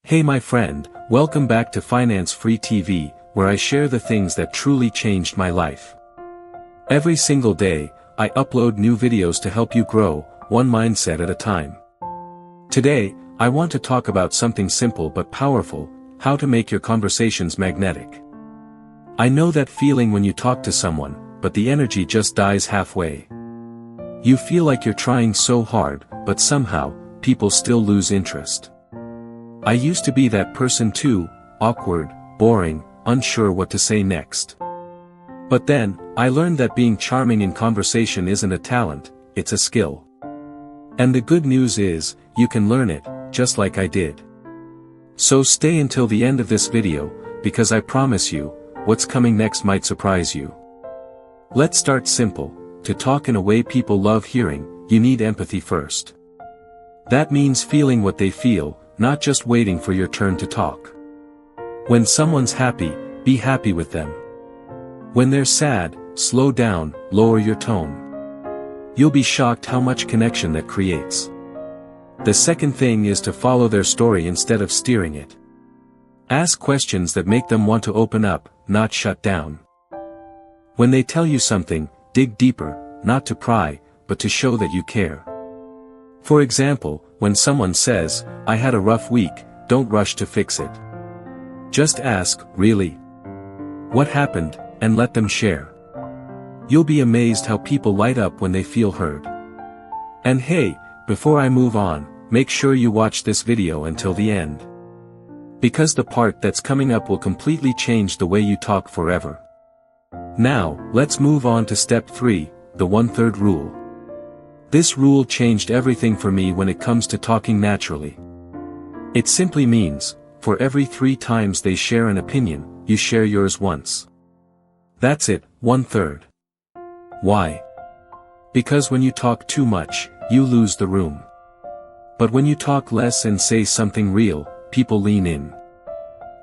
Hey my friend, welcome back to Finance Free TV, where I share the things that truly changed my life. Every single day, I upload new videos to help you grow, one mindset at a time. Today, I want to talk about something simple but powerful: how to make your conversations magnetic. I know that feeling when you talk to someone, but the energy just dies halfway. You feel like you're trying so hard, but somehow, people still lose interest. I used to be that person too, awkward, boring, unsure what to say next. But then, I learned that being charming in conversation isn't a talent, it's a skill. And the good news is, you can learn it, just like I did. So stay until the end of this video, because I promise you, what's coming next might surprise you. Let's start simple. To talk in a way people love hearing, you need empathy first. That means feeling what they feel, not just waiting for your turn to talk. When someone's happy, be happy with them. When they're sad, slow down, lower your tone. You'll be shocked how much connection that creates. The second thing is to follow their story instead of steering it. Ask questions that make them want to open up, not shut down. When they tell you something, dig deeper, not to pry, but to show that you care. For example, when someone says, "I had a rough week," don't rush to fix it. Just ask, "Really? What happened?" and let them share. You'll be amazed how people light up when they feel heard. And hey, before I move on, make sure you watch this video until the end. Because the part that's coming up will completely change the way you talk forever. Now, let's move on to step 3, the 1/3 rule. This rule changed everything for me when it comes to talking naturally. It simply means, for every 3 times they share an opinion, you share yours once. That's it, 1/3. Why? Because when you talk too much, you lose the room. But when you talk less and say something real, people lean in.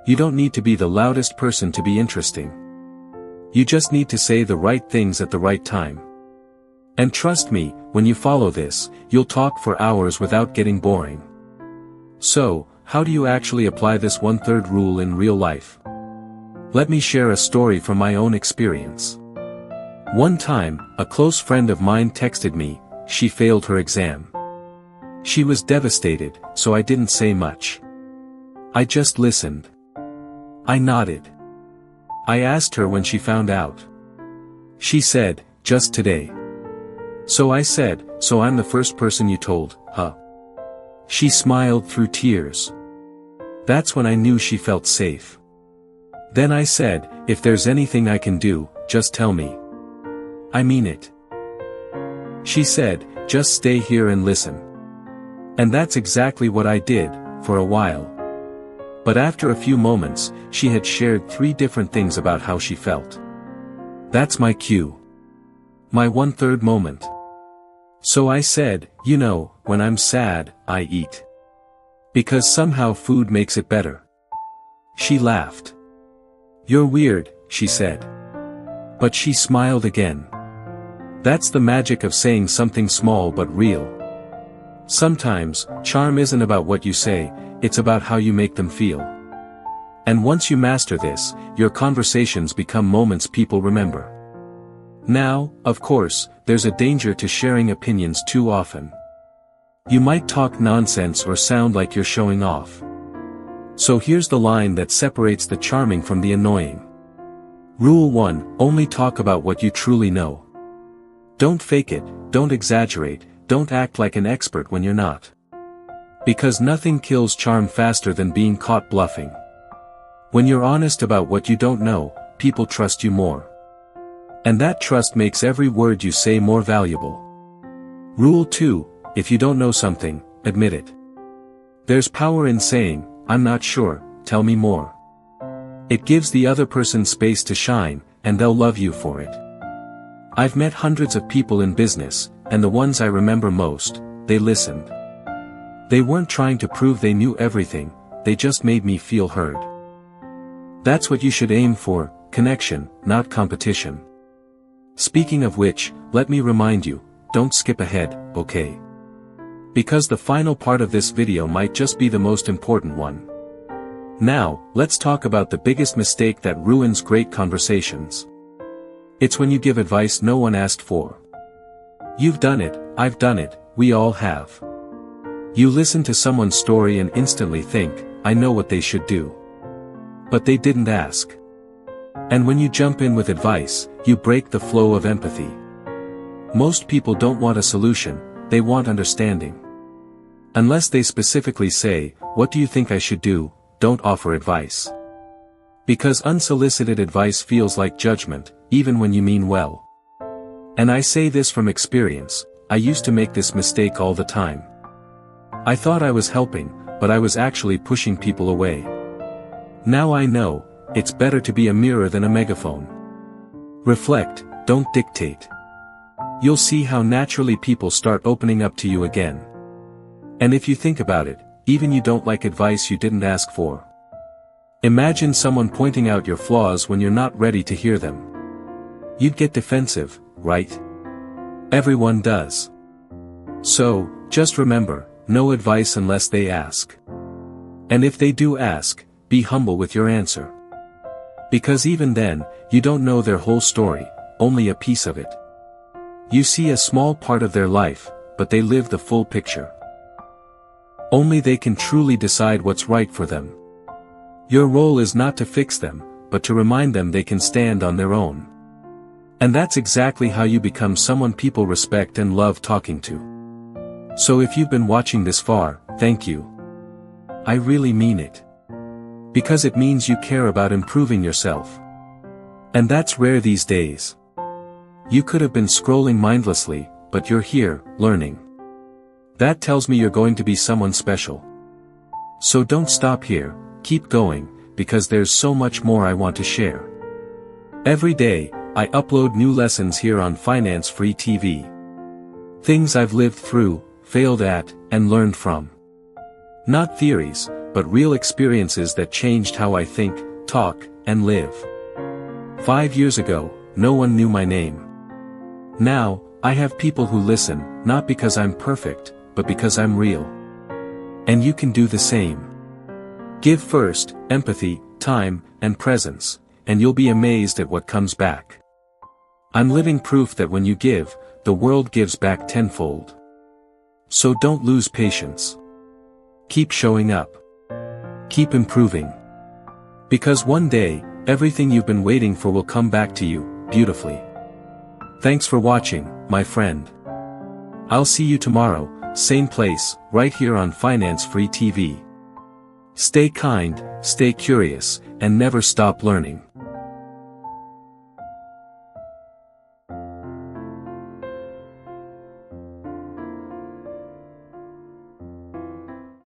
You don't need to be the loudest person to be interesting. You just need to say the right things at the right time. And trust me, when you follow this, you'll talk for hours without getting boring. So, how do you actually apply this 1/3 rule in real life? Let me share a story from my own experience. One time, a close friend of mine texted me, she failed her exam. She was devastated, so I didn't say much. I just listened. I nodded. I asked her when she found out. She said, "Just today." So I said, "So I'm the first person you told, huh?" She smiled through tears. That's when I knew she felt safe. Then I said, "If there's anything I can do, just tell me. I mean it." She said, "Just stay here and listen." And that's exactly what I did, for a while. But after a few moments, she had shared 3 different things about how she felt. That's my cue. My 1/3 moment. So I said, "You know, when I'm sad, I eat. Because somehow food makes it better." She laughed. "You're weird," she said. But she smiled again. That's the magic of saying something small but real. Sometimes, charm isn't about what you say, it's about how you make them feel. And once you master this, your conversations become moments people remember. Now, of course, there's a danger to sharing opinions too often. You might talk nonsense or sound like you're showing off. So here's the line that separates the charming from the annoying. Rule 1, only talk about what you truly know. Don't fake it, don't exaggerate, don't act like an expert when you're not. Because nothing kills charm faster than being caught bluffing. When you're honest about what you don't know, people trust you more. And that trust makes every word you say more valuable. Rule 2, if you don't know something, admit it. There's power in saying, "I'm not sure, tell me more." It gives the other person space to shine, and they'll love you for it. I've met hundreds of people in business, and the ones I remember most, they listened. They weren't trying to prove they knew everything, they just made me feel heard. That's what you should aim for, connection, not competition. Speaking of which, let me remind you, don't skip ahead, okay? Because the final part of this video might just be the most important one. Now, let's talk about the biggest mistake that ruins great conversations. It's when you give advice no one asked for. You've done it, I've done it, we all have. You listen to someone's story and instantly think, I know what they should do. But they didn't ask. And when you jump in with advice, you break the flow of empathy. Most people don't want a solution, they want understanding. Unless they specifically say, what do you think I should do, don't offer advice. Because unsolicited advice feels like judgment, even when you mean well. And I say this from experience, I used to make this mistake all the time. I thought I was helping, but I was actually pushing people away. Now I know, it's better to be a mirror than a megaphone. Reflect, don't dictate. You'll see how naturally people start opening up to you again. And if you think about it, even you don't like advice you didn't ask for. Imagine someone pointing out your flaws when you're not ready to hear them. You'd get defensive, right? Everyone does. So, just remember, no advice unless they ask. And if they do ask, be humble with your answer. Because even then, you don't know their whole story, only a piece of it. You see a small part of their life, but they live the full picture. Only they can truly decide what's right for them. Your role is not to fix them, but to remind them they can stand on their own. And that's exactly how you become someone people respect and love talking to. So if you've been watching this far, thank you. I really mean it. Because it means you care about improving yourself. And that's rare these days. You could have been scrolling mindlessly, but you're here, learning. That tells me you're going to be someone special. So don't stop here, keep going, because there's so much more I want to share. Every day, I upload new lessons here on Finance Free TV. Things I've lived through, failed at, and learned from. Not theories, but real experiences that changed how I think, talk, and live. 5 years ago, no one knew my name. Now, I have people who listen, not because I'm perfect, but because I'm real. And you can do the same. Give first, empathy, time, and presence, and you'll be amazed at what comes back. I'm living proof that when you give, the world gives back tenfold. So don't lose patience. Keep showing up. Keep improving. Because one day, everything you've been waiting for will come back to you, beautifully. Thanks for watching, my friend. I'll see you tomorrow, same place, right here on Finance Free TV. Stay kind, stay curious, and never stop learning.